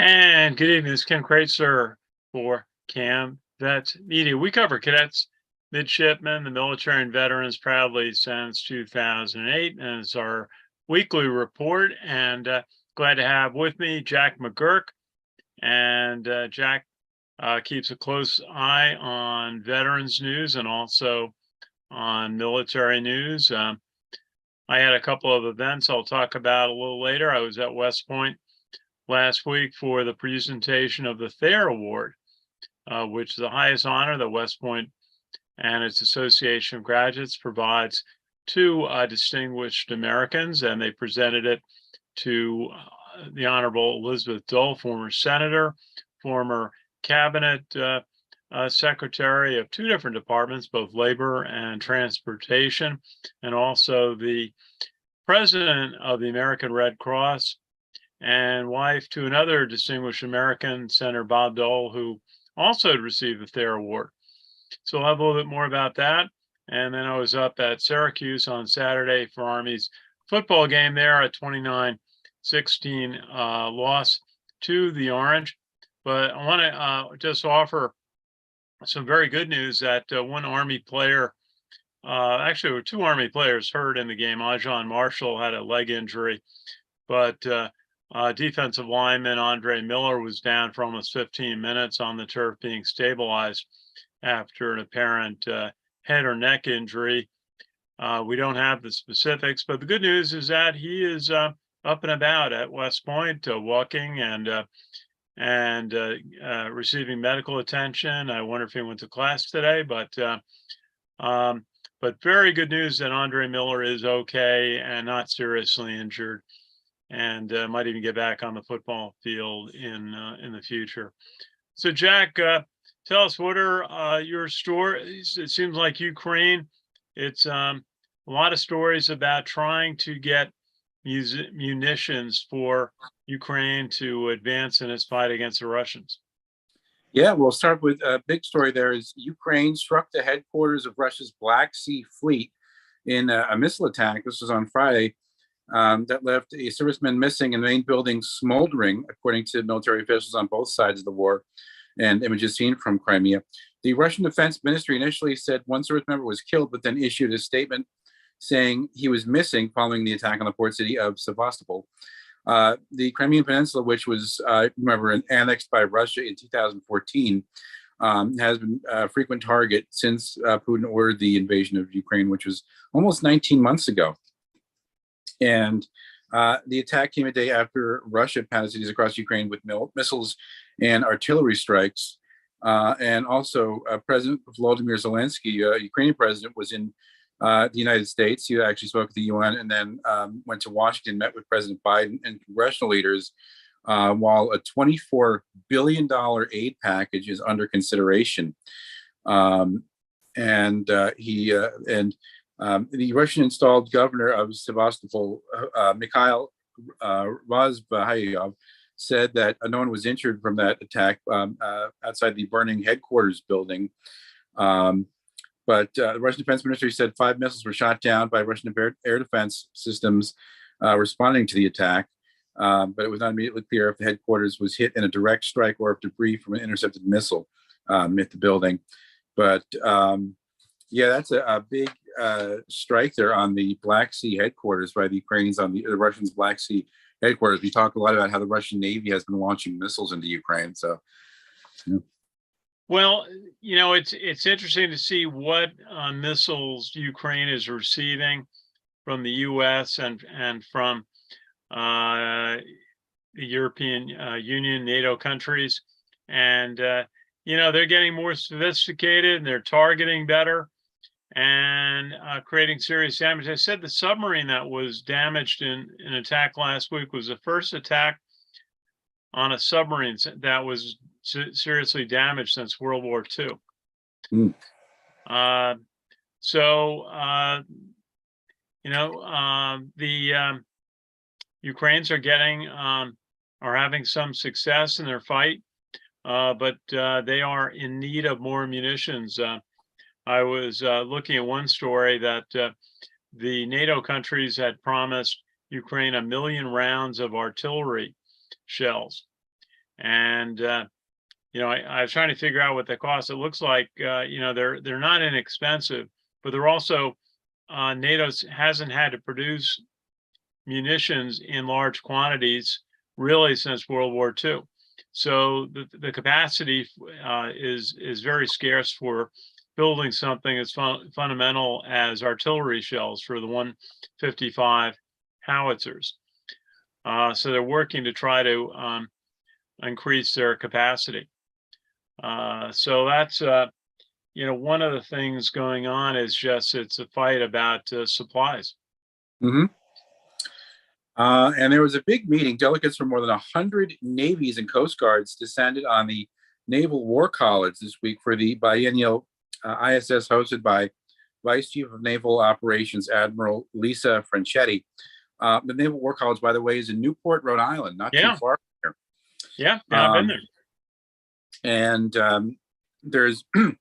And good evening. This is Ken Kraetzer for CaMMVetsMedia. We cover cadets, midshipmen, the military, and veterans proudly since 2008. And it's our weekly report. And glad to have with me Jack McGuirk. And Jack keeps a close eye on veterans news and also on military news. I had a couple of events I'll talk about a little later. I was at West Point last week for the presentation of the Thayer Award, which is the highest honor that West Point and its Association of Graduates provides to distinguished Americans, and they presented it to the Honorable Elizabeth Dole, former senator, former cabinet secretary of two different departments, both labor and transportation, and also the president of the American Red Cross, and wife to another distinguished American, Senator Bob Dole, who also had received the Thayer Award. So I'll have a little bit more about that. And then I was up at Syracuse on Saturday for Army's football game there, a 29-16 loss to the Orange. But I want to just offer some very good news that one Army player, actually there were two Army players hurt in the game. Ajon Marshall had a leg injury, but defensive lineman Andre Miller was down for almost 15 minutes on the turf, being stabilized after an apparent head or neck injury. We don't have the specifics, but the good news is that he is up and about at West Point, walking and receiving medical attention. I wonder if he went to class today, but very good news that Andre Miller is okay and not seriously injured, and might even get back on the football field in the future. So, Jack, tell us, what are your stories? It seems like Ukraine, it's a lot of stories about trying to get munitions for Ukraine to advance in its fight against the Russians. Yeah, we'll start with a big story there is Ukraine struck the headquarters of Russia's Black Sea Fleet in a missile attack. This was on Friday. That left a serviceman missing and the main building smoldering, according to military officials on both sides of the war, and images seen from Crimea. The Russian Defense Ministry initially said one service member was killed, but then issued a statement saying he was missing following the attack on the port city of Sevastopol. The Crimean Peninsula, which was, remember, annexed by Russia in 2014, has been a frequent target since Putin ordered the invasion of Ukraine, which was almost 19 months ago. And the attack came a day after Russia pounded cities across Ukraine with missiles and artillery strikes. And also, President Volodymyr Zelensky, Ukrainian president, was in the United States. He actually spoke at the UN and then went to Washington, met with President Biden and congressional leaders, while a $24 billion aid package is under consideration. The Russian-installed governor of Sevastopol, Mikhail Razbahayov, said that no one was injured from that attack outside the burning headquarters building. But the Russian Defense Ministry said 5 missiles were shot down by Russian air defense systems responding to the attack. But it was not immediately clear if the headquarters was hit in a direct strike or if debris from an intercepted missile hit the building. But yeah, that's a big strike there on the Black Sea headquarters by the Ukrainians on the Russians' Black Sea headquarters. We talk a lot about how the Russian Navy has been launching missiles into Ukraine. So, yeah. Well, you know, it's interesting to see what missiles Ukraine is receiving from the U.S. and from the European Union, NATO countries, and you know, they're getting more sophisticated and they're targeting better and creating serious damage. I said the submarine that was damaged in an attack last week was the first attack on a submarine that was seriously damaged since World War II. You know, the Ukrainians are having some success in their fight, but they are in need of more munitions. I was looking at one story that the NATO countries had promised Ukraine 1 million rounds of artillery shells. And I was trying to figure out what they cost. It looks like they're not inexpensive, but they're also NATO hasn't had to produce munitions in large quantities really since World War II. So the capacity is very scarce for building something as fundamental as artillery shells for the 155 howitzers. So they're working to try to increase their capacity. So that's one of the things going on is just it's a fight about supplies. Mm-hmm. And there was a big meeting. Delegates from more than 100 navies and coast guards descended on the Naval War College this week for the biennial ISS hosted by Vice Chief of Naval Operations Admiral Lisa Franchetti. The Naval War College, by the way, is in Newport, Rhode Island, not too far from here. Yeah, I've been there. And there's, and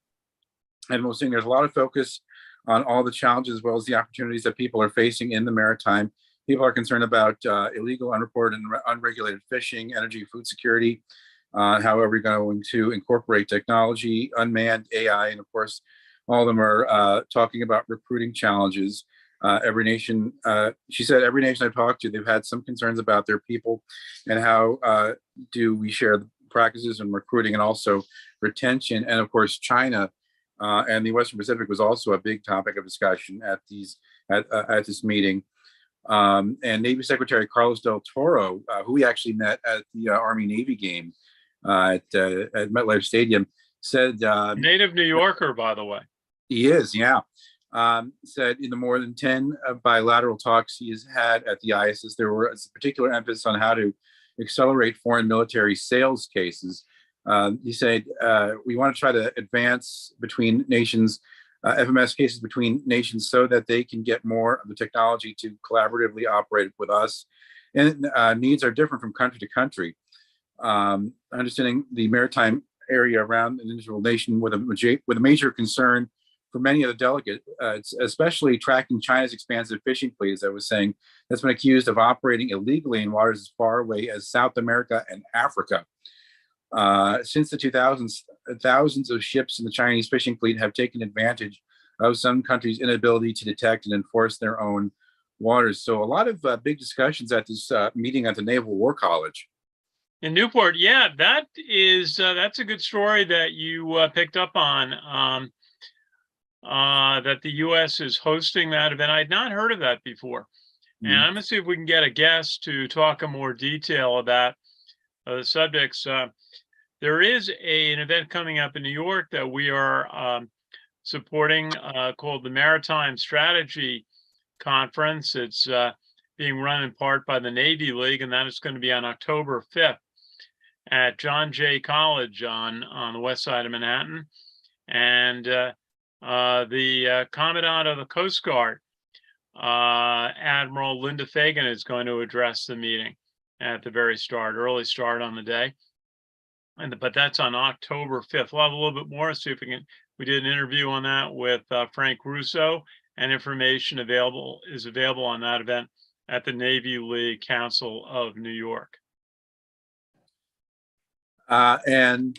we're seeing there's a lot of focus on all the challenges as well as the opportunities that people are facing in the maritime. People are concerned about illegal, unreported, and unregulated fishing, energy, food security, how are we going to incorporate technology, unmanned AI, and of course, all of them are talking about recruiting challenges. Every nation, she said, every nation I've talked to, they've had some concerns about their people and how do we share the practices in recruiting and also retention. And of course, China and the Western Pacific was also a big topic of discussion at this meeting. And Navy Secretary Carlos del Toro, who we actually met at the Army-Navy game at MetLife Stadium, said— native New Yorker, by the way. He is, yeah. Said in the more than 10 bilateral talks he has had at the ISS, there was a particular emphasis on how to accelerate foreign military sales cases. He said, we want to try to advance between nations, FMS cases between nations so that they can get more of the technology to collaboratively operate with us. And needs are different from country to country. Understanding the maritime area around an individual nation with a major concern for many of the delegates, it's especially tracking China's expansive fishing fleet, as I was saying, that's been accused of operating illegally in waters as far away as South America and Africa. Since the 2000s, thousands of ships in the Chinese fishing fleet have taken advantage of some countries' inability to detect and enforce their own waters. So a lot of big discussions at this meeting at the Naval War College. In Newport, yeah, that's a good story that you picked up on. That the U.S. is hosting that event. I'd not heard of that before. And I'm going to see if we can get a guest to talk in more detail about the subjects. There is an event coming up in New York that we are supporting called the Maritime Strategy Conference. It's being run in part by the Navy League, and that is going to be on October 5th at John Jay College on the west side of Manhattan. And the Commandant of the Coast Guard, Admiral Linda Fagan, is going to address the meeting at the very start, early start on the day. But that's on October 5th. We'll have a little bit more, see if we did an interview on that with Frank Russo, and information is available on that event at the Navy League Council of New York. And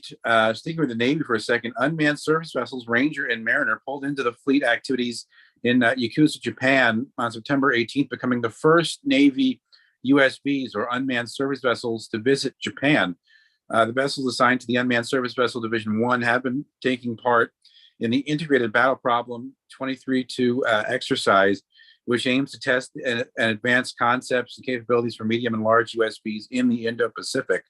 sticking with the Navy for a second, unmanned surface vessels Ranger and Mariner pulled into the fleet activities in Yakuza, Japan on September 18th, becoming the first Navy USVs or unmanned surface vessels to visit Japan. The vessels assigned to the Unmanned Surface Vessel Division 1 have been taking part in the Integrated Battle Problem 23-2 exercise, which aims to test and advance concepts and capabilities for medium and large USVs in the Indo-Pacific.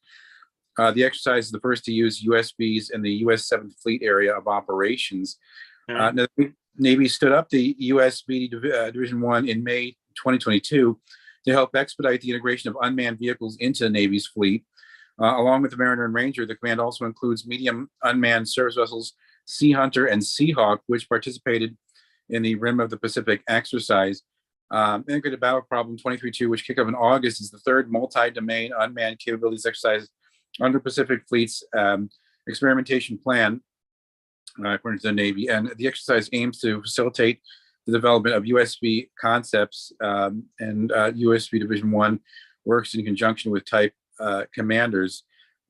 The exercise is the first to use USVs in the U.S. 7th Fleet area of operations. The Navy stood up the USV Division 1 in May 2022 to help expedite the integration of unmanned vehicles into the Navy's fleet. Along with the Mariner and Ranger, the command also includes medium unmanned surface vessels Sea Hunter and Seahawk, which participated in the Rim of the Pacific exercise. Integrated Battle Problem 23-2, which kicked off in August, is the third multi-domain unmanned capabilities exercise under Pacific Fleet's experimentation plan, according to the Navy. And the exercise aims to facilitate the development of USV concepts, and USV Division 1 works in conjunction with type commanders.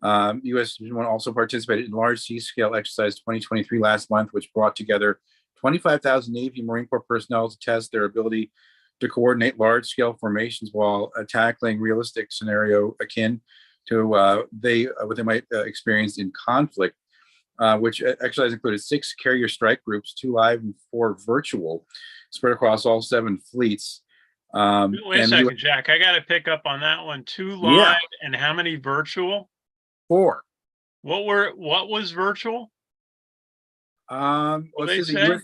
U.S. also participated in large sea-scale exercise 2023 last month, which brought together 25,000 Navy Marine Corps personnel to test their ability to coordinate large-scale formations while tackling realistic scenario akin to what they might experience in conflict. Which exercise included 6 carrier strike groups, 2 live and 4 virtual, spread across all 7 fleets. Wait a second, Jack. I got to pick up on that one. 2 live and how many virtual? 4. What was virtual? Well, They it says say? the US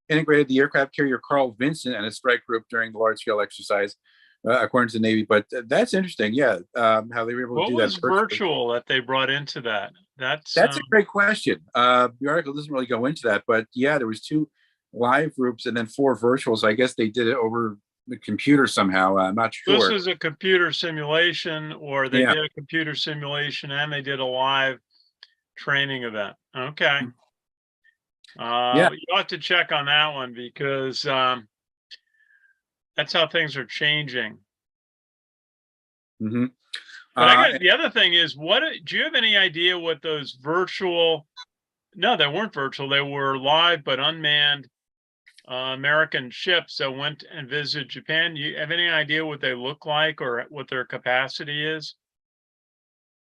integrated the aircraft carrier Carl Vinson and a strike group during the large-scale exercise, according to the Navy. But that's interesting. Yeah, how they were able to do that. What was virtual that they brought into that? That's a great question. The article doesn't really go into that, but yeah, there was 2 live groups and then 4 virtuals. I guess they did it over the computer somehow. I'm not sure. This is a computer simulation, or they did a computer simulation and they did a live training event. Okay. You ought to check on that one because that's how things are changing. Mm-hmm. But the other thing is, do you have any idea what those virtual? No, they weren't virtual. They were live but unmanned American ships that went and visited Japan. You have any idea what they look like or what their capacity is?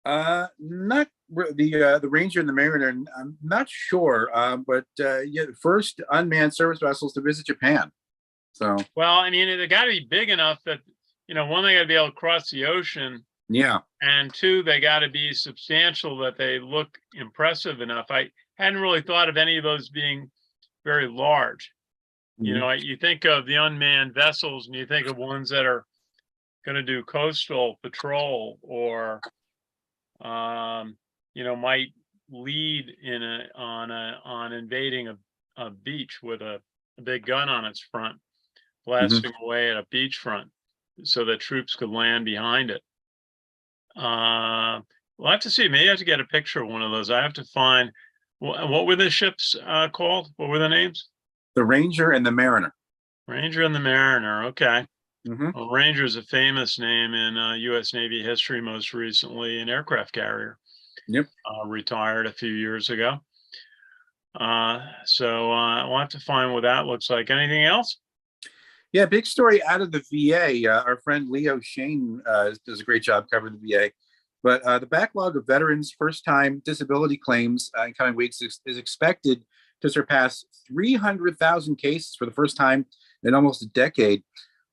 Not the Ranger and the Mariner. I'm not sure, but yeah, the first unmanned service vessels to visit Japan. So, well, I mean, they got to be big enough that, one, they got to be able to cross the ocean. Yeah. And 2, they got to be substantial that they look impressive enough. I hadn't really thought of any of those being very large. Mm-hmm. You think of the unmanned vessels and you think of ones that are going to do coastal patrol or, might lead on invading a beach with a big gun on its front, blasting away at a beachfront so that troops could land behind it. We'll have to see. Maybe I have to get a picture of one of those. I have to find what were the ships called? What were the names? The Ranger and the Mariner. Ranger and the Mariner. Okay. Mm-hmm. Well, Ranger is a famous name in U.S. Navy history, most recently an aircraft carrier. Yep. Retired a few years ago. So we'll have to find what that looks like. Anything else? Yeah, big story out of the VA. Our friend Leo Shane does a great job covering the VA. But the backlog of veterans' first-time disability claims in coming weeks is expected to surpass 300,000 cases for the first time in almost a decade.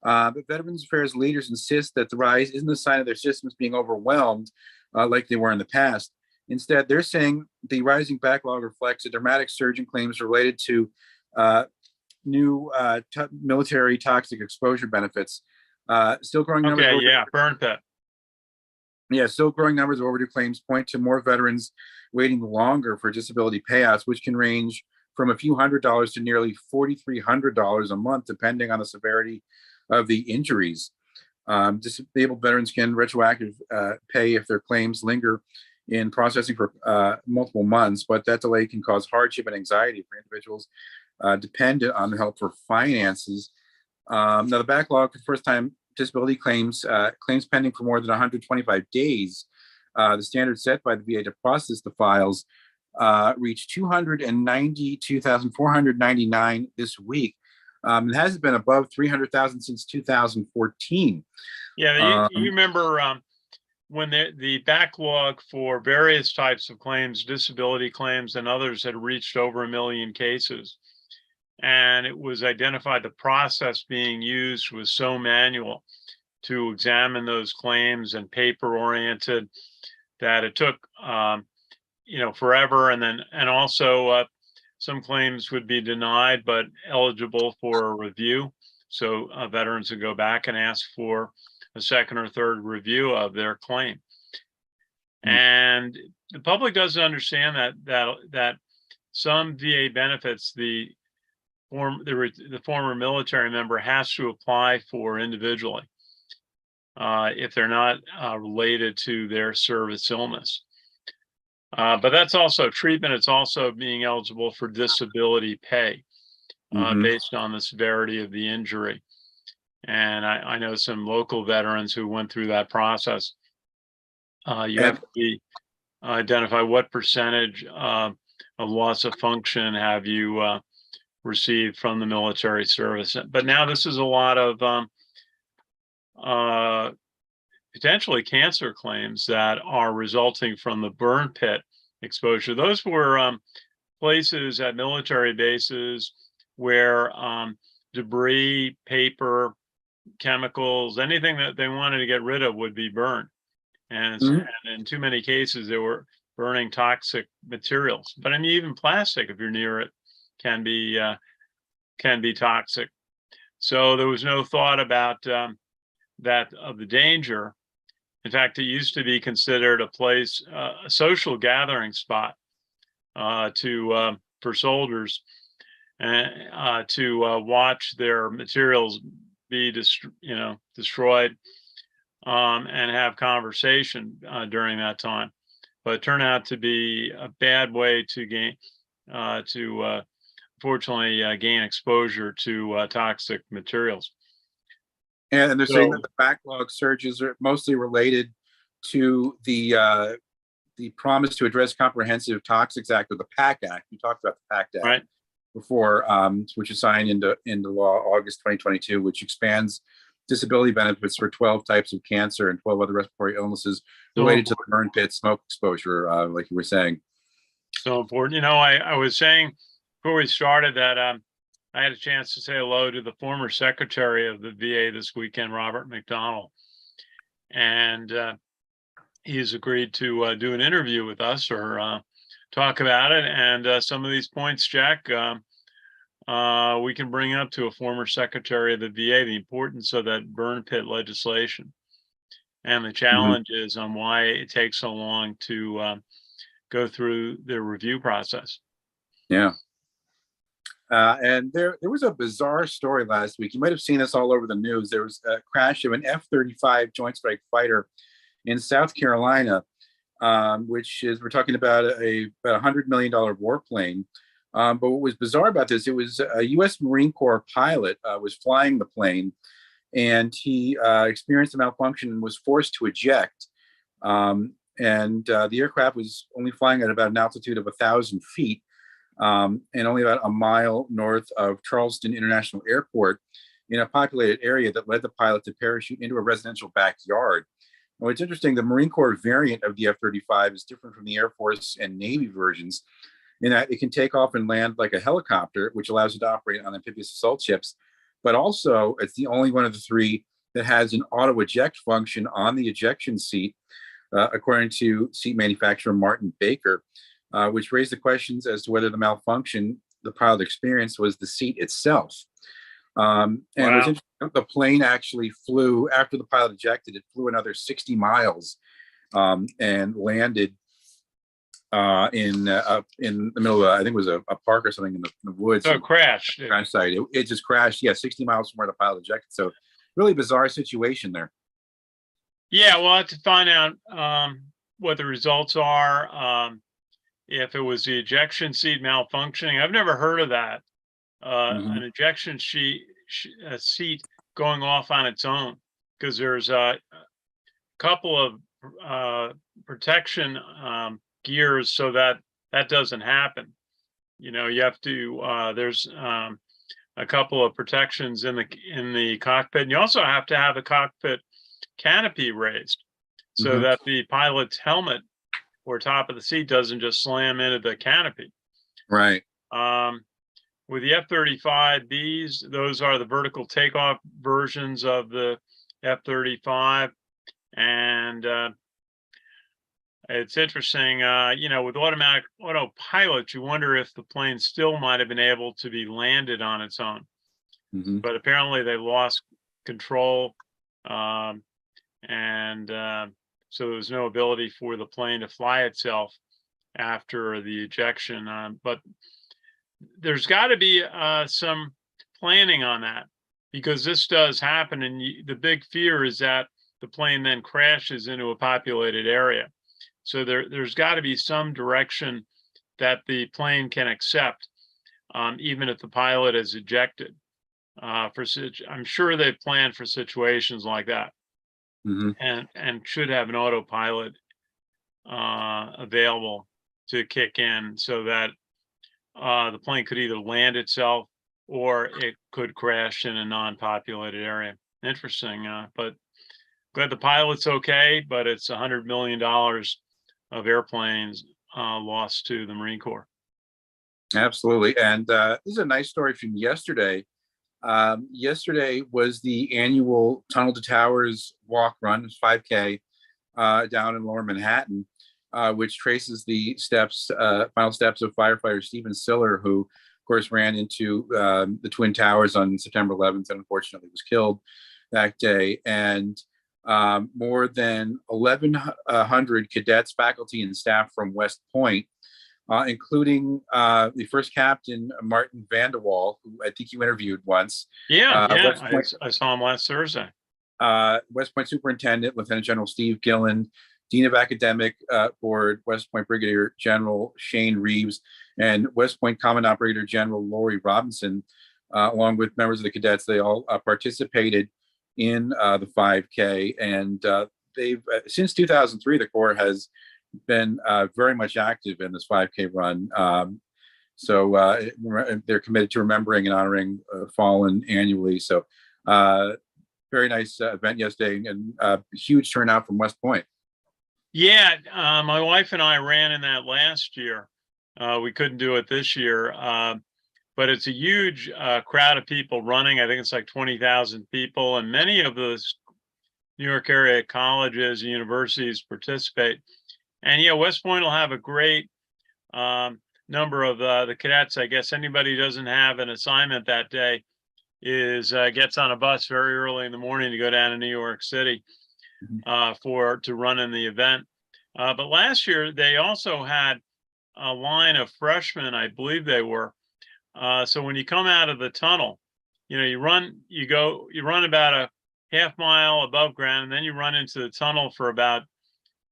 But Veterans Affairs leaders insist that the rise isn't a sign of their systems being overwhelmed like they were in the past. Instead, they're saying the rising backlog reflects a dramatic surge in claims related to new military toxic exposure benefits. Still growing numbers. Okay, yeah, burn pit. Yeah, still growing numbers of overdue claims point to more veterans waiting longer for disability payouts, which can range from a few $100s to nearly $4,300 a month, depending on the severity of the injuries. Disabled veterans can retroactive pay if their claims linger in processing for multiple months, but that delay can cause hardship and anxiety for individuals dependent on the help for finances. Now, the backlog for first-time disability claims pending for more than 125 days, the standard set by the VA to process the files, reached 292,499 this week. It hasn't been above 300,000 since 2014. Yeah, you remember when the backlog for various types of claims, disability claims and others, had reached over 1 million cases. And it was identified the process being used was so manual to examine those claims and paper oriented that it took forever. And also some claims would be denied but eligible for a review, so veterans would go back and ask for a second or third review of their claim. And the public doesn't understand that some VA benefits the former military member has to apply for individually if they're not related to their service illness. But that's also treatment. It's also being eligible for disability pay based on the severity of the injury. And I know some local veterans who went through that process. You have to be identify what percentage of loss of function have you received from the military service. But now this is a lot of potentially cancer claims that are resulting from the burn pit exposure. Those were places at military bases where debris, paper, chemicals, anything that they wanted to get rid of would be burned. And in too many cases, they were burning toxic materials. But I mean, even plastic, if you're near it, can be toxic. So there was no thought about that of the danger. In fact, it used to be considered a place, a social gathering spot for soldiers and to watch their materials be destroyed and have conversation during that time. But it turned out to be a bad way to gain unfortunately gain exposure to toxic materials. And they're saying that the backlog surges are mostly related to the promise to address Comprehensive Toxics Act, or the PAC Act. We talked about the PAC Act right before, which is signed into law August 2022, which expands disability benefits for 12 types of cancer and 12 other respiratory illnesses related to the burn pit smoke exposure, like you were saying. So important. You know, I was saying before we started that I had a chance to say hello to the former secretary of the VA this weekend, Robert McDonald, and he's agreed to do an interview with us or talk about it. And some of these points, Jack, we can bring up to a former secretary of the VA, the importance of that burn pit legislation and the challenges on why it takes so long to go through the review process. Yeah. And there was a bizarre story last week. You might have seen this all over the news. There was a crash of an F-35 Joint Strike Fighter in South Carolina, which is, we're talking about about $100 million warplane. But what was bizarre about this, it was a U.S. Marine Corps pilot was flying the plane, and he experienced a malfunction and was forced to eject. And the aircraft was only flying at about an altitude of 1,000 feet. And only about a mile north of Charleston International Airport, in a populated area that led the pilot to parachute into a residential backyard. Now, it's interesting, the Marine Corps variant of the F-35 is different from the Air Force and Navy versions in that it can take off and land like a helicopter, which allows it to operate on amphibious assault ships. But also, it's the only one of the three that has an auto-eject function on the ejection seat, according to seat manufacturer Martin Baker. Which raised the questions as to whether the malfunction the pilot experienced was the seat itself. And it was interesting, the plane actually flew, after the pilot ejected, it flew another 60 miles and landed in the middle of, I think it was a park or something in the woods. So it crashed. Crash site. It just crashed, 60 miles from where the pilot ejected. So really bizarre situation there. Yeah, we'll have to find out what the results are. If it was the ejection seat malfunctioning. I've never heard of that. An ejection seat going off on its own, because there's a couple of protection gears so that doesn't happen. You know, you have to, there's a couple of protections in the cockpit, and you also have to have the cockpit canopy raised so that the pilot's helmet or top of the seat doesn't just slam into the canopy. Right. With the F-35Bs, those are the vertical takeoff versions of the F-35. And it's interesting, you know, with automatic autopilot, you wonder if the plane still might have been able to be landed on its own. But apparently they lost control. So there was no ability for the plane to fly itself after the ejection. But there's got to be some planning on that, because this does happen. And the big fear is that the plane then crashes into a populated area. So there's got to be some direction that the plane can accept, even if the pilot is ejected. I'm sure they've planned for situations like that. And should have an autopilot available to kick in, so that the plane could either land itself or it could crash in a non-populated area. Interesting, but glad the pilot's okay, but it's $100 million of airplanes lost to the Marine Corps. Absolutely. And this is a nice story from yesterday. Yesterday was the annual Tunnel to Towers walk run, 5K, down in Lower Manhattan, which traces the final steps of firefighter Stephen Siller, who, of course, ran into the Twin Towers on September 11th and unfortunately was killed that day. And more than 1,100 cadets, faculty, and staff from West Point, including the first captain, Martin Vanderwall, who I think you interviewed once. I saw him last Thursday. West Point Superintendent, Lieutenant General Steve Gillen, Dean of Academic Board, West Point Brigadier General Shane Reeves, and West Point Commandant Brigadier General Lori Robinson, along with members of the cadets. They all participated in the 5K, and they've since 2003, the Corps has been very much active in this 5K run. So they're committed to remembering and honoring fallen annually. So very nice event yesterday, and huge turnout from West Point. Yeah, my wife and I ran in that last year. We couldn't do it this year, but it's a huge crowd of people running. I think it's like 20,000 people, and many of those New York area colleges and universities participate. And yeah, West Point will have a great number of the cadets. I guess anybody who doesn't have an assignment that day gets on a bus very early in the morning to go down to New York City to run in the event. But last year they also had a line of freshmen, I believe they were. So when you come out of the tunnel, you run about a half mile above ground, and then you run into the tunnel for about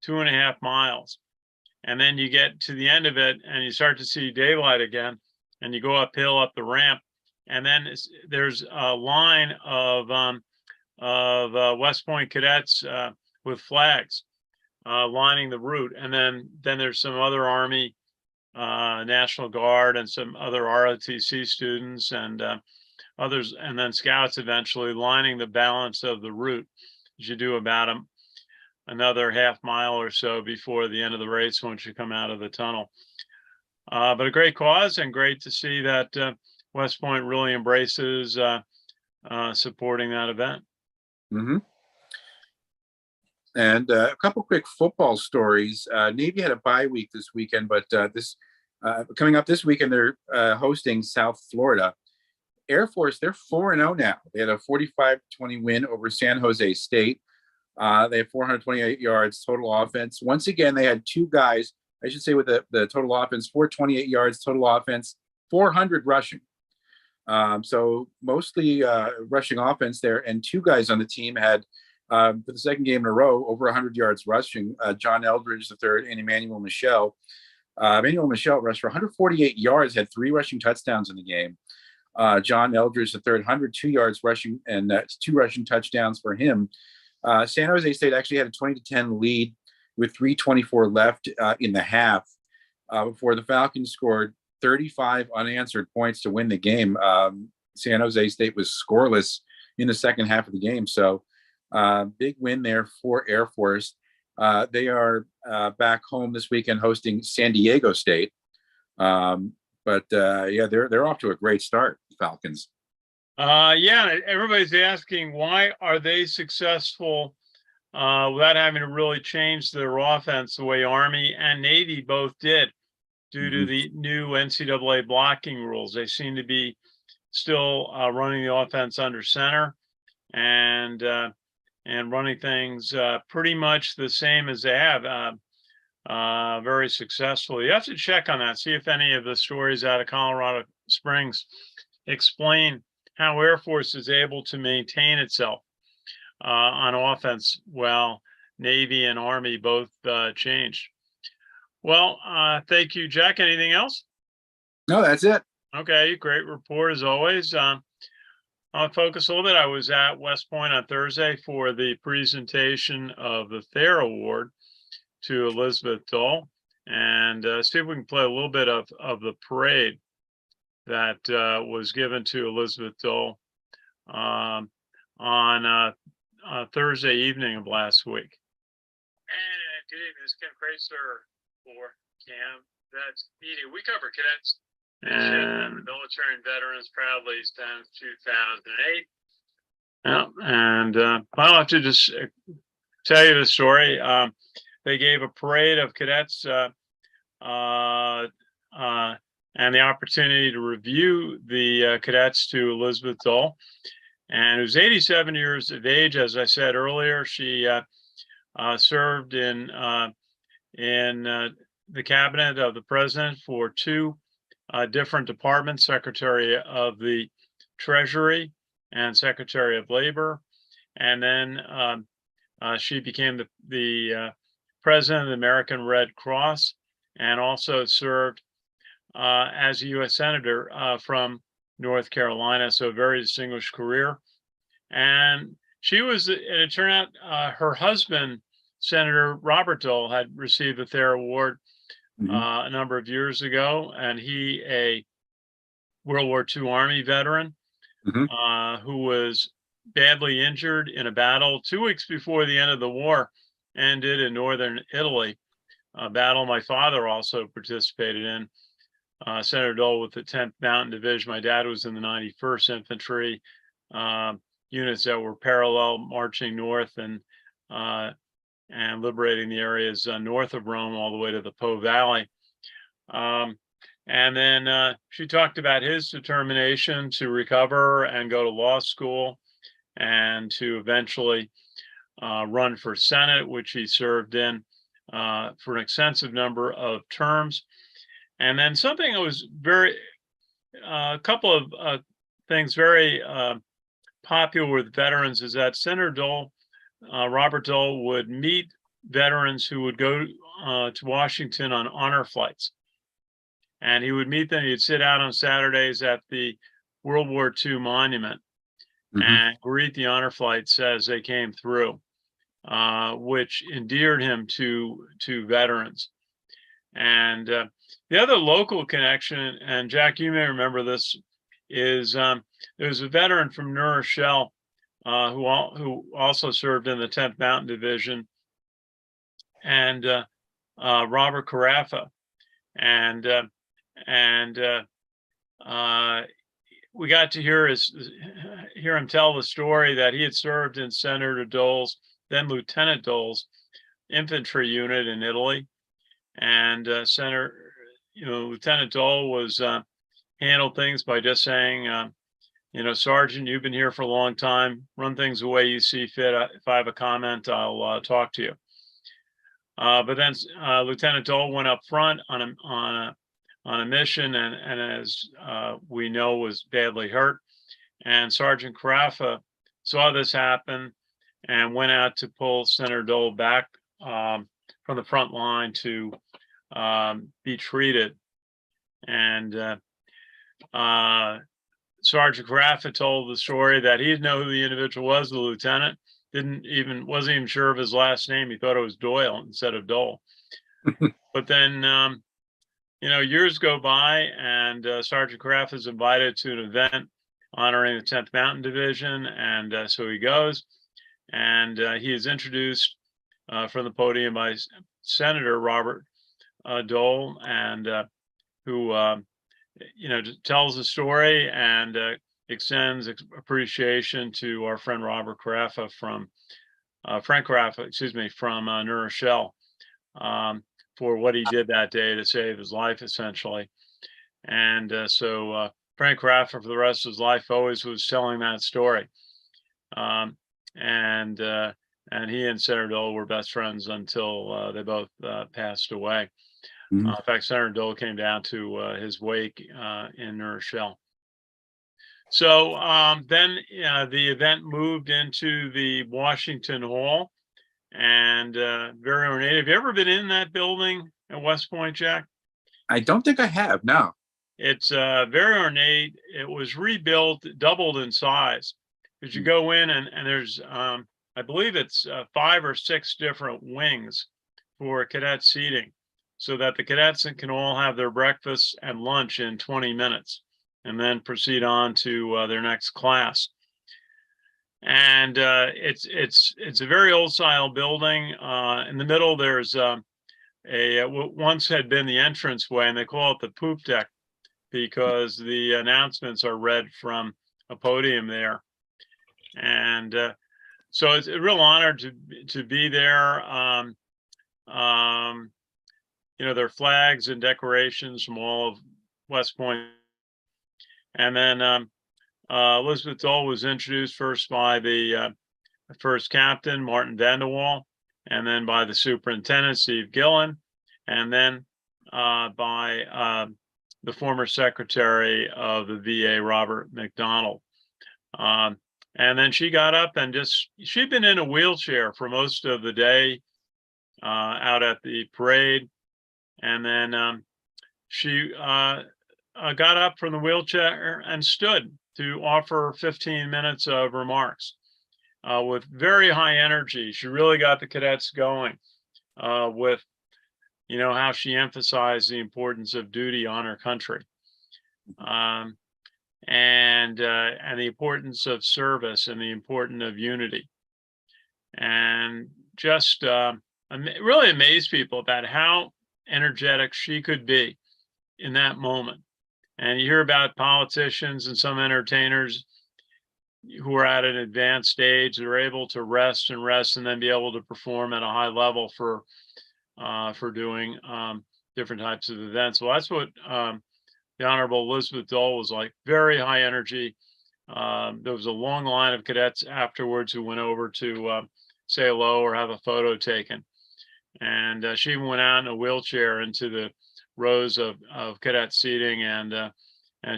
2.5 miles. And then you get to the end of it and you start to see daylight again, and you go uphill up the ramp. And then there's a line of West Point cadets with flags lining the route. And then there's some other Army, National Guard, and some other ROTC students and others, and then scouts eventually lining the balance of the route as you do about another half mile or so before the end of the race once you come out of the tunnel. But a great cause, and great to see that West Point really embraces supporting that event. Mm-hmm. And a couple quick football stories. Navy had a bye week this weekend, but coming up this weekend, they're hosting South Florida. Air Force, they're 4-0 now. They had a 45-20 win over San Jose State. They have 428 yards total offense. Once again, they had two guys, I should say, with the total offense, 428 yards total offense, 400 rushing. So mostly rushing offense there. And two guys on the team had, for the second game in a row, over 100 yards rushing. John Eldridge III and Emmanuel Michel. Emmanuel Michel rushed for 148 yards, had 3 rushing touchdowns in the game. John Eldridge III, 102 yards rushing, and 2 rushing touchdowns for him. San Jose State actually had a 20-10 lead with 3:24 left in the half before the Falcons scored 35 unanswered points to win the game. San Jose State was scoreless in the second half of the game. So big win there for Air Force. They are back home this weekend hosting San Diego State. But they're off to a great start, the Falcons. Yeah, everybody's asking, why are they successful without having to really change their offense the way Army and Navy both did due to the new NCAA blocking rules. They seem to be still running the offense under center and running things pretty much the same as they have. Very successfully. You have to check on that, see if any of the stories out of Colorado Springs explain how Air Force is able to maintain itself on offense while Navy and Army both changed. Well, thank you, Jack. Anything else? No, that's it. Okay, great report as always. I'll focus a little bit. I was at West Point on Thursday for the presentation of the Thayer Award to Elizabeth Dole and see if we can play a little bit of the parade that was given to Elizabeth Dole on Thursday evening of last week. And good evening, this is Ken Kraetzer for CaMMVetsMedia. We cover cadets and military and veterans proudly since 2008. Yeah, and I don't have to just tell you the story. They gave a parade of cadets and the opportunity to review the cadets to Elizabeth Dole. And who's 87 years of age. As I said earlier, she served in the cabinet of the president for two different departments, Secretary of the Treasury and Secretary of Labor. And then she became the president of the American Red Cross and also served as a U.S. Senator from North Carolina, so a very distinguished career. And she was, and it turned out her husband, Senator Robert Dole, had received the Thayer Award a number of years ago, and he, a World War II Army veteran who was badly injured in a battle 2 weeks before the end of the war ended in northern Italy, a battle my father also participated in. Senator Dole with the 10th Mountain Division. My dad was in the 91st Infantry units that were parallel marching north and liberating the areas north of Rome all the way to the Po Valley. And then she talked about his determination to recover and go to law school and to eventually run for Senate, which he served in for an extensive number of terms. And then something that was a couple of things very popular with veterans is that Senator Dole, Robert Dole, would meet veterans who would go to Washington on honor flights. And he would meet them, he'd sit out on Saturdays at the World War II monument and greet the honor flights as they came through, which endeared him to veterans. And the other local connection, and Jack, you may remember this, is there's a veteran from New Rochelle who also served in the 10th Mountain Division, and Robert Carafa. And we got to hear him tell the story that he had served in Senator Dole's, then Lieutenant Dole's, infantry unit in Italy. And Lieutenant Dole was handled things by just saying, Sergeant, you've been here for a long time. Run things the way you see fit. If I have a comment, I'll talk to you. But then Lieutenant Dole went up front on a mission, and as we know, was badly hurt. And Sergeant Carafa saw this happen and went out to pull Senator Dole back from the front line to be treated. And Sergeant Carafa told the story that he didn't know who the individual was, the lieutenant. Wasn't even sure of his last name. He thought it was Doyle instead of Dole. But then, years go by, and Sergeant Carafa is invited to an event honoring the 10th Mountain Division, and so he goes, and he is introduced from the podium by Senator Robert Dole, and who tells the story and extends appreciation to our friend Robert Carafa from New Rochelle for what he did that day to save his life, essentially. And so Frank Carafa, for the rest of his life, always was telling that story. And he and Senator Dole were best friends until they both passed away. In fact, Senator Dole came down to his wake in New Rochelle. So then the event moved into the Washington Hall, and very ornate. Have you ever been in that building at West Point, Jack? I don't think I have, no. It's very ornate. It was rebuilt, doubled in size. As you go in, and there's, I believe it's 5 or 6 different wings for cadet seating so that the cadets can all have their breakfast and lunch in 20 minutes and then proceed on to their next class. And it's a very old style building. In the middle, there's what once had been the entranceway, and they call it the poop deck because the announcements are read from a podium there. And so it's a real honor to be there. There are flags and decorations from all of West Point. And then Elizabeth Dole was introduced first by the first captain, Martin Vanderwall, and then by the superintendent, Steve Gillen, and then by the former secretary of the VA, Robert McDonald. And then she got up and she'd been in a wheelchair for most of the day out at the parade. And then she got up from the wheelchair and stood to offer 15 minutes of remarks with very high energy. She really got the cadets going with, how she emphasized the importance of duty on her country. And the importance of service and the importance of unity, and just really amazed people about how energetic she could be in that moment. And you hear about politicians and some entertainers who are at an advanced stage that are able to rest and then be able to perform at a high level for doing different types of events. Well, that's what the Honorable Elizabeth Dole was like, very high energy. There was a long line of cadets afterwards who went over to say hello or have a photo taken. And she even went out in a wheelchair into the rows of cadet seating and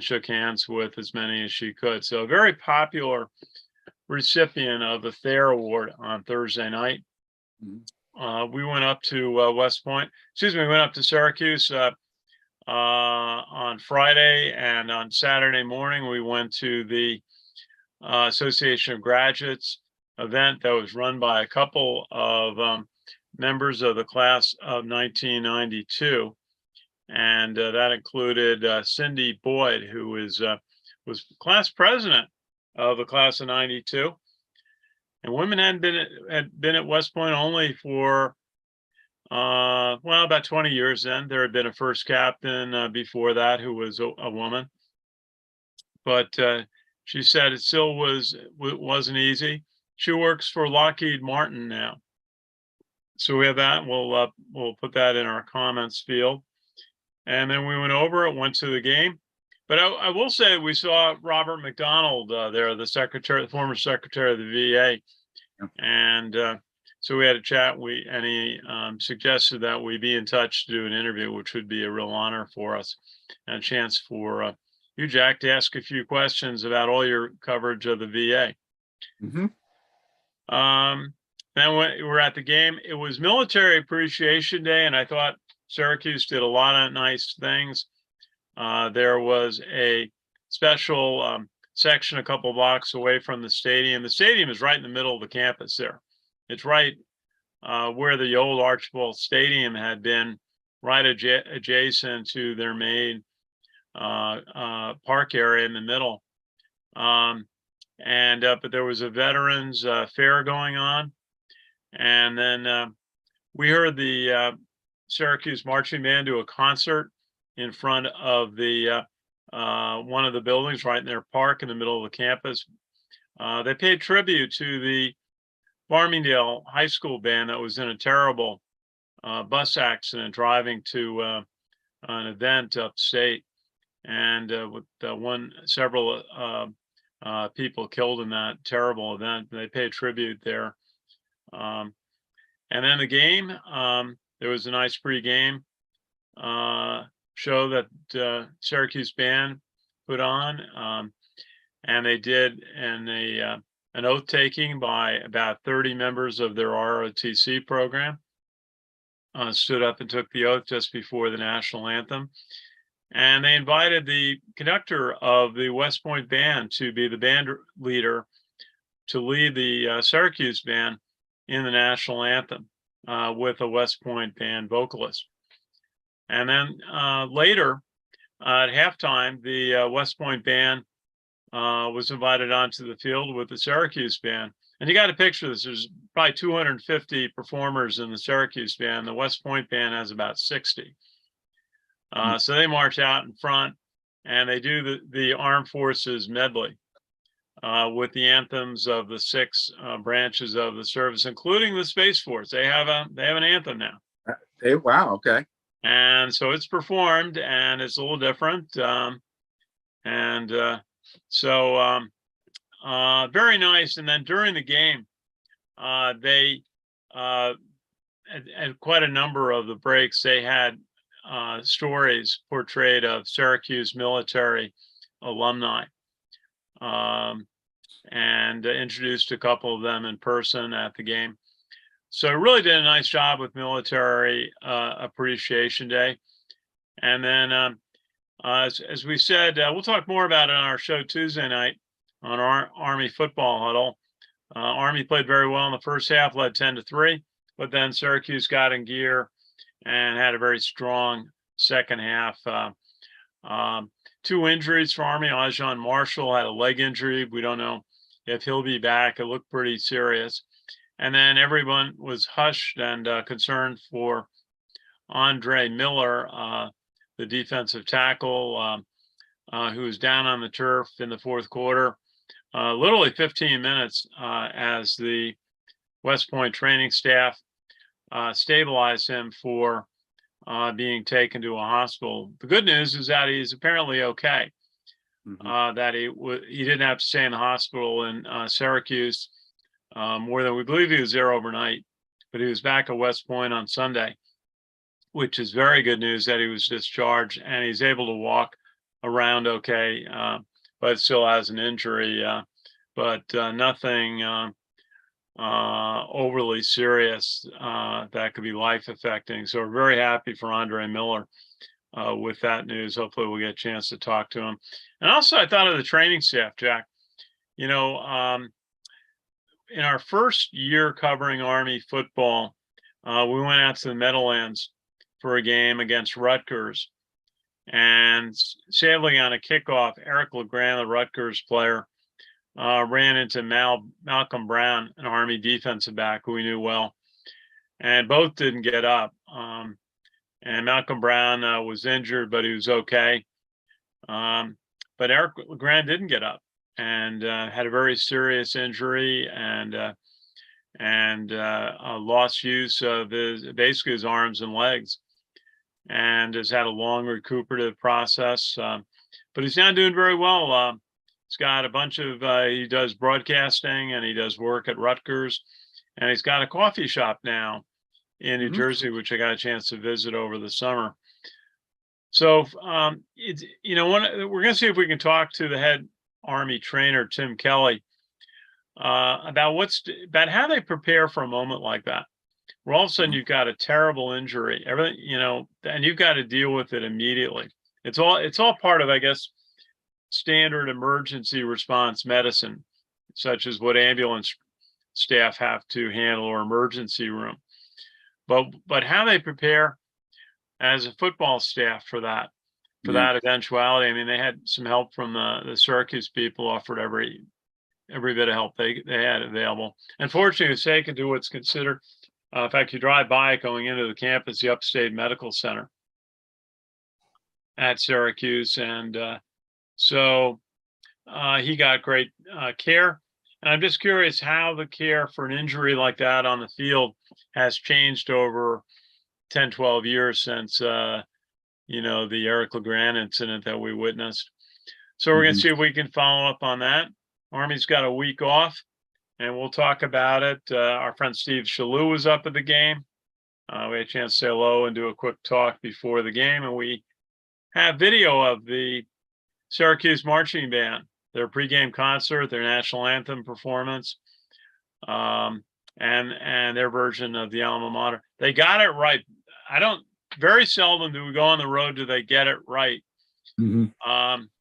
shook hands with as many as she could. So a very popular recipient of the Thayer Award on Thursday night. Mm-hmm. We went up to we went up to Syracuse on Friday, and on Saturday morning we went to the Association of Graduates event that was run by a couple of members of the class of 1992, and that included Cindy Boyd, who was class president of the class of 92. And women had been at West Point only for about 20 years then. There had been a first captain before that who was a woman. But she said it still wasn't easy. She works for Lockheed Martin now. So we have that. We'll put that in our comments field. And then we went to the game. But I will say we saw Robert McDonald there, the former secretary of the VA. And so we had a chat. He suggested that we be in touch to do an interview, which would be a real honor for us, and a chance for you, Jack, to ask a few questions about all your coverage of the VA. Mm-hmm. Then we were at the game. It was Military Appreciation Day, and I thought Syracuse did a lot of nice things. There was a special section a couple blocks away from the stadium. The stadium is right in the middle of the campus there. It's right where the old Archibald Stadium had been, right adjacent to their main park area in the middle. But there was a veterans fair going on. And then we heard the Syracuse marching band do a concert in front of the one of the buildings right in their park in the middle of the campus. They paid tribute to the Farmingdale High School band that was in a terrible bus accident driving to an event upstate, and with several people killed in that terrible event. They paid tribute there. And then the game, there was a nice pre-game show that Syracuse band put on, and they did an oath taking by about 30 members of their ROTC program. Stood up and took the oath just before the national anthem, and they invited the conductor of the West Point band to be the band leader to lead the Syracuse band in the national anthem. with a West Point band vocalist. And then later at halftime, the West Point band was invited onto the field with the Syracuse band. And you got to picture this. There's probably 250 performers in the Syracuse band. The West Point band has about 60. So they march out in front and they do the Armed Forces medley with the anthems of the 6 branches of the service, including the Space Force. They have an anthem now. Hey, wow. Okay. And so it's performed and it's a little different. Very nice. And then during the game, they at quite a number of the breaks, they had stories portrayed of Syracuse military alumni, and introduced a couple of them in person at the game. So really did a nice job with Military Appreciation Day. And then, as we said, we'll talk more about it on our show Tuesday night on our Army football huddle. Army played very well in the first half, led 10-3, but then Syracuse got in gear and had a very strong second half. 2 injuries for Army. Ajon Marshall had a leg injury. We don't know if he'll be back. It looked pretty serious. And then everyone was hushed and concerned for Andre Miller, the defensive tackle, who was down on the turf in the fourth quarter. Literally 15 minutes as the West Point training staff stabilized him for being taken to a hospital. The good news is that he's apparently okay. That he didn't have to stay in the hospital in Syracuse more than we believe. He was there overnight, but he was back at West Point on Sunday, which is very good news that he was discharged and he's able to walk around okay, but still has an injury, but nothing overly serious that could be life affecting. So we're very happy for Andre Miller with that news. Hopefully we'll get a chance to talk to him. And also I thought of the training staff, Jack. You know, in our first year covering Army football, we went out to the Meadowlands for a game against Rutgers. And sadly, on a kickoff, Eric LeGrand, the Rutgers player, ran into Malcolm Brown, an Army defensive back who we knew well, and both didn't get up. And Malcolm Brown was injured, but he was okay. But Eric LeGrand didn't get up and had a very serious injury and lost use of basically his arms and legs, and has had a long recuperative process. But he's now doing very well. He's got a bunch of, he does broadcasting and he does work at Rutgers, and he's got a coffee shop now in New Jersey, which I got a chance to visit over the summer. So, we're going to see if we can talk to the head Army trainer, Tim Kelly, about how they prepare for a moment like that, where all of a sudden you've got a terrible injury, everything, and you've got to deal with it immediately. It's all part of, I guess, standard emergency response medicine, such as what ambulance staff have to handle or emergency room. But how they prepare as a football staff for that eventuality. I mean, they had some help from the Syracuse people, offered every bit of help they had available. Unfortunately, they can do what's considered, in fact, you drive by it going into the campus, the Upstate Medical Center at Syracuse. And so he got great care. And I'm just curious how the care for an injury like that on the field has changed over 10, 12 years since, the Eric LeGrand incident that we witnessed. So we're going to see if we can follow up on that. Army's got a week off, and we'll talk about it. Our friend Steve Shalou was up at the game. We had a chance to say hello and do a quick talk before the game, and we have video of the Syracuse marching band, their pregame concert, their national anthem performance, and their version of the alma mater. They got it right. Very seldom do we go on the road do they get it right,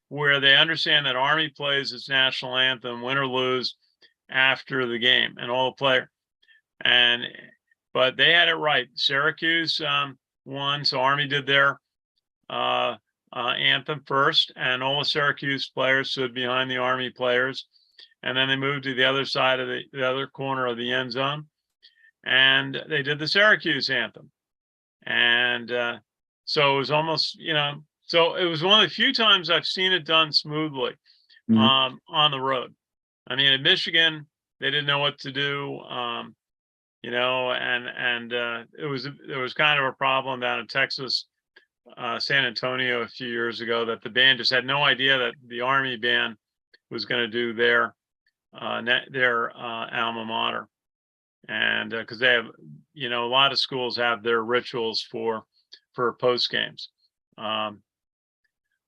where they understand that Army plays its national anthem, win or lose, after the game, and all the player. but they had it right. Syracuse won, so Army did their anthem first, and all the Syracuse players stood behind the Army players, and then they moved to the other side of the other corner of the end zone, and they did the Syracuse anthem. And so it was almost, so it was one of the few times I've seen it done smoothly on the road. I mean, in Michigan, they didn't know what to do, and there was kind of a problem down in Texas, San Antonio a few years ago, that the band just had no idea that the Army band was going to do their alma mater. And because they have, a lot of schools have their rituals for post games.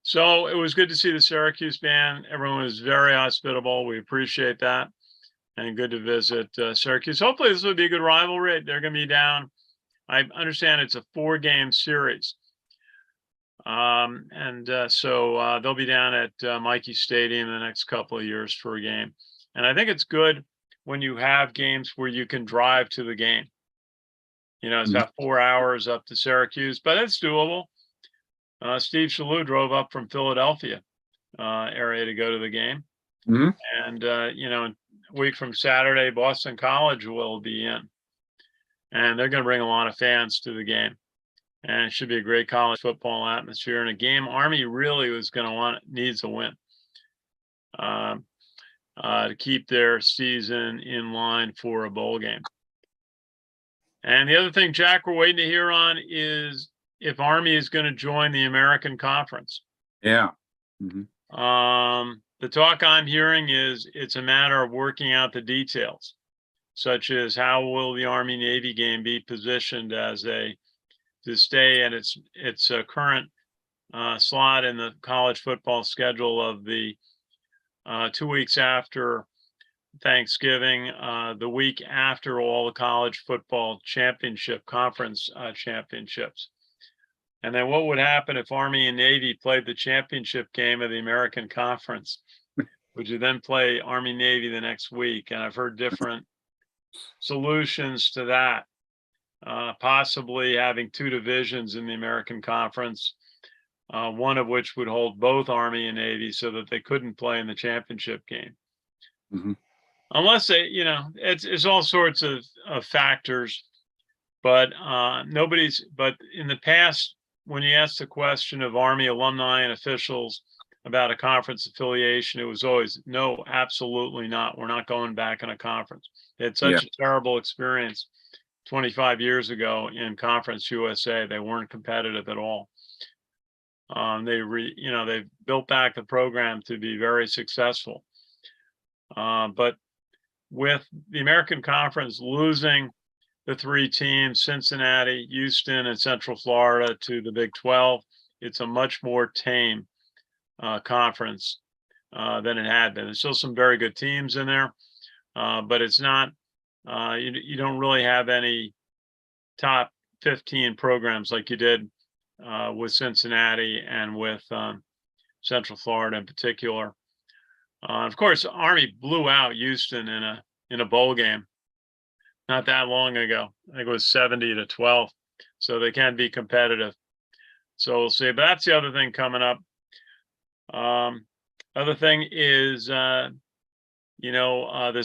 So it was good to see the Syracuse band. Everyone was very hospitable. We appreciate that, and good to visit Syracuse. Hopefully this will be a good rivalry. They're going to be down. I understand it's a 4-game series. So they'll be down at Mikey Stadium the next couple of years for a game. And I think it's good when you have games where you can drive to the game. It's about 4 hours up to Syracuse, but it's doable. Steve Shalhoub drove up from Philadelphia area to go to the game. And, a week from Saturday, Boston College will be in. And they're going to bring a lot of fans to the game. And it should be a great college football atmosphere, and a game Army really needs a win to keep their season in line for a bowl game. And the other thing, Jack, we're waiting to hear on is if Army is going to join the American Conference. Yeah. The talk I'm hearing is it's a matter of working out the details, such as how will the Army-Navy game be positioned to stay at its current slot in the college football schedule of the 2 weeks after Thanksgiving, the week after all the college football conference championships. And then what would happen if Army and Navy played the championship game of the American Conference? Would you then play Army-Navy the next week? And I've heard different solutions to that. Possibly having 2 divisions in the American Conference, one of which would hold both Army and Navy so that they couldn't play in the championship game. Unless they, it's all sorts of factors, but but in the past, when you asked the question of Army alumni and officials about a conference affiliation, it was always, no, absolutely not. We're not going back in a conference. They had such a terrible experience 25 years ago in Conference USA. They weren't competitive at all. They've built back the program to be very successful. But with the American Conference losing the 3 teams, Cincinnati, Houston, and Central Florida, to the Big 12, it's a much more tame conference than it had been. There's still some very good teams in there, but it's not, you don't really have any top 15 programs like you did with Cincinnati and with Central Florida in particular. Of course, Army blew out Houston in a bowl game not that long ago. I think it was 70-12, so they can be competitive. So we'll see. But that's the other thing coming up. Other thing is, this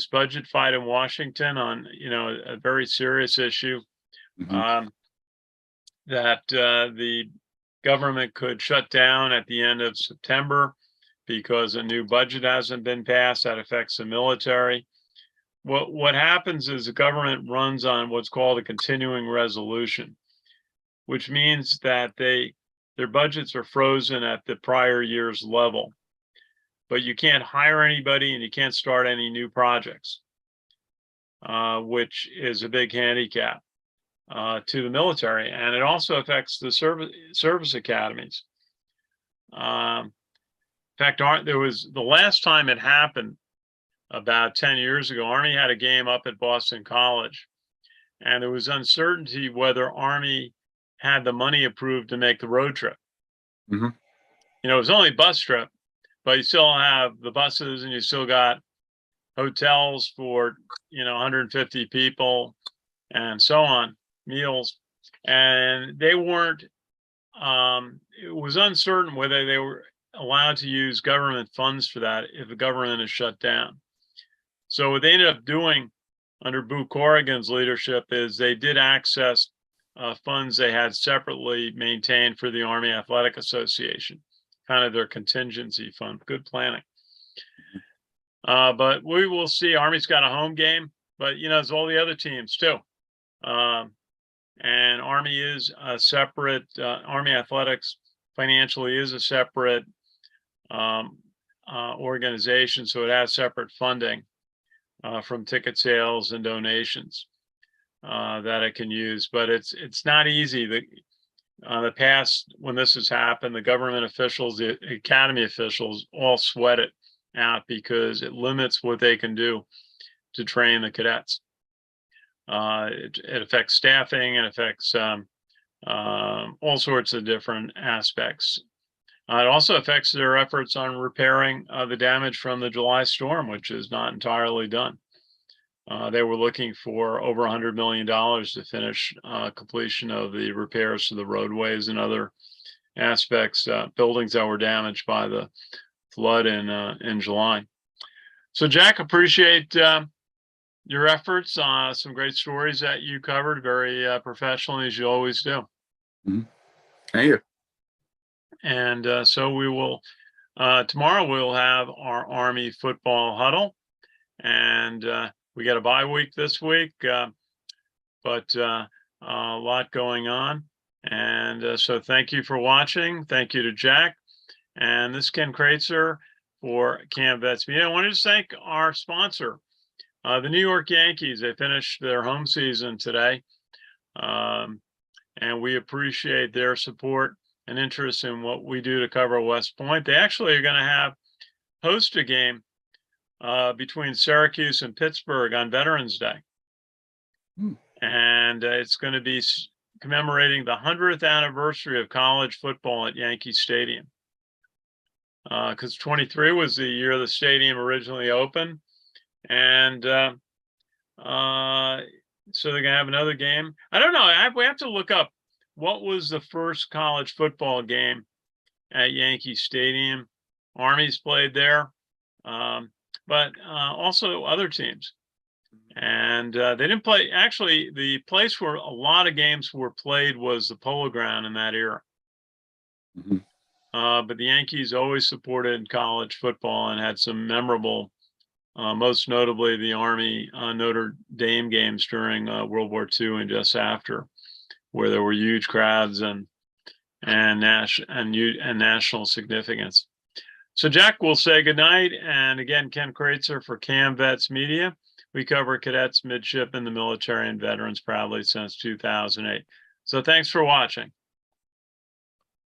budget fight in Washington on, a very serious issue. That the government could shut down at the end of September because a new budget hasn't been passed. That affects the military. What happens is the government runs on what's called a continuing resolution, which means that their budgets are frozen at the prior year's level, but you can't hire anybody and you can't start any new projects, which is a big handicap to the military. And it also affects the service academies. In fact, there was the last time it happened about 10 years ago, Army had a game up at Boston College, and there was uncertainty whether Army had the money approved to make the road trip. It was only a bus trip, but you still have the buses and you still got hotels for, 150 people and so on, meals. And they weren't, it was uncertain whether they were allowed to use government funds for that if the government is shut down. So what they ended up doing under Boo Corrigan's leadership is they did access funds they had separately maintained for the Army Athletic Association, kind of their contingency fund. Good planning. But we will see. Army's got a home game, but there's all the other teams too. And Army is a separate, Army Athletics financially is a separate organization, so it has separate funding from ticket sales and donations that it can use. But it's not easy. The past, when this has happened, the government officials, the academy officials all sweat it out because it limits what they can do to train the cadets. It affects staffing, it affects all sorts of different aspects. It also affects their efforts on repairing the damage from the July storm, which is not entirely done. They were looking for over $100 million to finish completion of the repairs to the roadways and other aspects, buildings that were damaged by the flood in July. So Jack, appreciate your efforts. Some great stories that you covered very professionally, as you always do. Mm-hmm. Thank you. And so we will, tomorrow we'll have our Army football huddle, and we got a bye week this week, but a lot going on. And so thank you for watching. Thank you to Jack. And this is Ken Kraetzer for CaMMVetsMedia. I wanted to thank our sponsor, the New York Yankees. They finished their home season today. And we appreciate their support and interest in what we do to cover West Point. They actually are going to host a game between Syracuse and Pittsburgh on Veterans Day. And it's going to be commemorating the 100th anniversary of college football at Yankee Stadium. Because 23 was the year the stadium originally opened. And so they're going to have another game. I don't know. We have to look up what was the first college football game at Yankee Stadium. Army's played there, but also other teams. And they didn't play. Actually, the place where a lot of games were played was the Polo Ground in that era. Mm-hmm. But the Yankees always supported college football and had some memorable, most notably the Army Notre Dame games during World War II and just after, where there were huge crowds and national significance. So Jack will say goodnight. And again, Ken Kraetzer for CaMMVetsMedia. We cover cadets, midshipmen, the military, and veterans proudly since 2008. So thanks for watching.